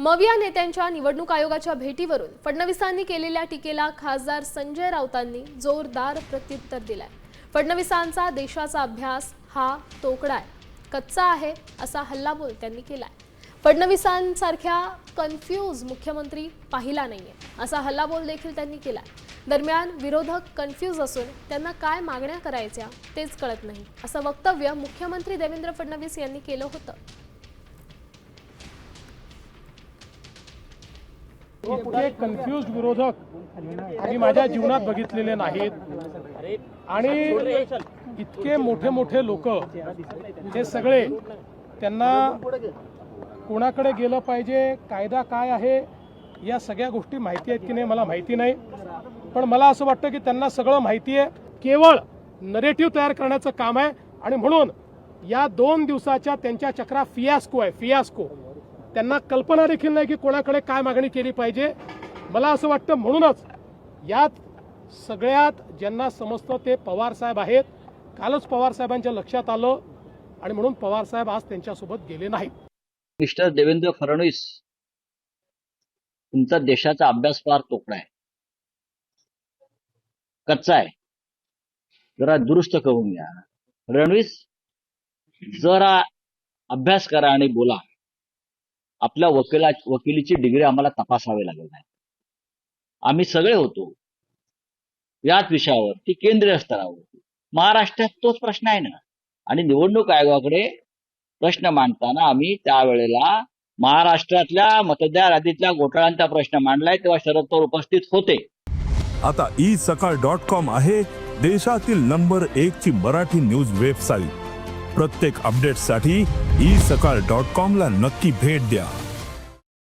मविया नेत्यांच्या निवडणूक आयोगाच्या भेटीवरून फडणवीसांनी केलेल्या टीकेला खासदार संजय राऊतांनी जोरदार प्रत्युत्तर दिलंय। फडणवीसांचा देशाचा अभ्यास हा तोकडा आहे, कच्चा आहे असा हल्लाबोल त्यांनी केलाय। फडणवीसांसारख्या कन्फ्यूज मुख्यमंत्री पाहिला नाहीये असा हल्लाबोल देखील त्यांनी केलाय। दरम्यान विरोधक कन्फ्यूज असून त्यांना काय मागण्या करायच्या तेच कळत नाही असं वक्तव्य मुख्यमंत्री देवेंद्र फडणवीस यांनी केलं होतं। इतके कन्फ्युज्ड विरोधक आम्ही माझ्या जीवनात बघितलेले नाहीत आणि इतके मोठे मोठे लोक हे सगळे त्यांना कोणाकडे गेलं पाहिजे, कायदा काय आहे या सगळ्या गोष्टी माहिती आहेत की नाही मला माहिती नाही, पण मला असं वाटतं की त्यांना सगळं माहिती आहे। केवळ नरेटिव्ह तयार करण्याचं काम आहे आणि म्हणून या 2 दिवसाच्या त्यांच्या चक्रा फियास्को आहे, फियास्को। त्यांना कल्पना देखील नाही की कोणाकडे काय मागणी केली पाहिजे। मला असं वाटतं म्हणूनच यात सगळ्यात ज्यांना समजतं ते पवार साहेब आहेत। कालच पवार साहेबांच्या लक्षात आलं आणि म्हणून पवार साहेब आज त्यांच्यासोबत गेले नाहीत। मिस्टर देवेंद्र फडणवीस, तुमचा देशाचा अभ्यास फार तोकडा आहे, कच्चा आहे, जरा दुरुस्त करून घ्या। फडणवीस, जरा अभ्यास करा आणि बोला। आपल्या वकिलीची डिग्री आम्हाला तपासावी लागेल नाही। आम्ही सगळे होतो याच विषयावर ती केंद्रीय स्तरावर, महाराष्ट्रात तोच प्रश्न आहे ना। आणि निवडणूक आयोगाकडे प्रश्न मांडताना आम्ही त्यावेळेला महाराष्ट्रातल्या मतदार यादीतल्या घोटाळ्यांचा प्रश्न मांडलाय तेव्हा शरद पवार उपस्थित होते। आता isakal.com आहे देशातील नंबर 1 ची मराठी न्यूज वेबसाईट। प्रत्येक अपडेटसाठी isakal.com ला नक्की भेट द्या।